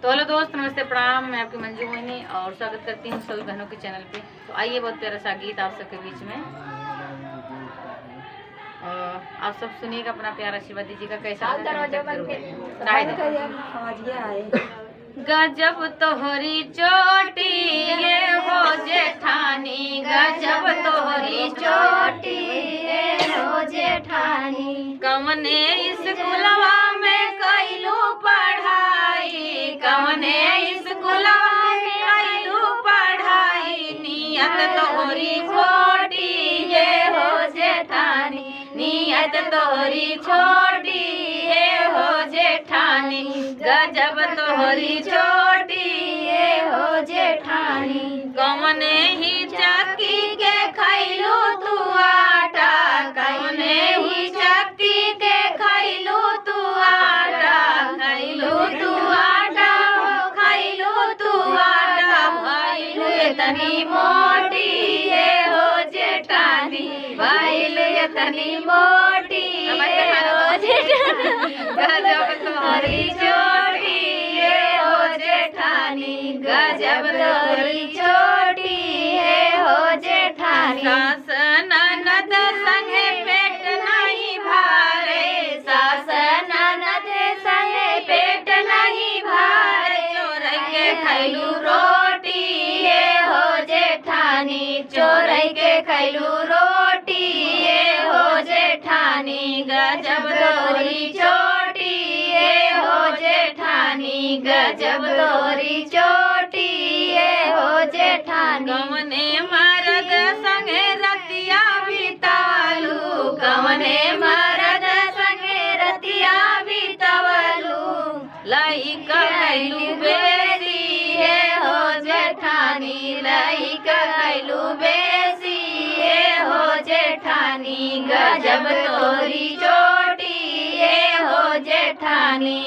तो हेलो दोस्त, नमस्ते, प्रणाम। मैं आपकी मंजू मोहिनी और स्वागत करती हूँ सभी बहनों के चैनल पे। तो आइए, बहुत प्यारा सा गीत आप सबके बीच में आप सब सुनिएगा। अपना प्यार आशीर्वाद दीजिएगा। कैसा गजब तोहरी चोटी ये हो जेठानी, गजब तोहरी चोटी ये हो जेठानी। कवने स्कूलवा में कैलू पढ़ाई, कवने स्कूलवा में कैलू पढ़ाई। नियत तोहरी छोटी ये हो जेठानी, नियत तोहरी छोटी ये हो जेठानी। गजब तोहरी छोटी ये हो जेठानी। कवने ही चक्की के खैलू तू आटा, कवने ही चक्की के खैलू तू आटा, खैलू तू आटा, खैलू तू आटा। भइल इतनी मोटी ये हो जेठानी, भइल इतनी मोटी ये हो जेठानी। गजब तोहरी छोटी ये हो जेठानी, गजब तोहरी छोटी ये हो जेठानी। सास ननद संगे पेट नहीं भारे, सास ननद संगे पेट नहीं भारे। चोरई के खैलू रोटी ये हो जेठानी, चोरई के खैलू रोटी ये हो जेठानी। गजब तोहरी छोटी ये हो जेठानी, गजब तोहरी छोटी ये हो जेठानी। कवने मरद संगे रतिया बितालू, कवने मरद संगे रतिया बितावलू। लइका कैलू बेसी ये हो जेठानी, लइका कैलू बेसी ये हो जेठानी। गजब तोहरी छोटी ये हो जेठानी।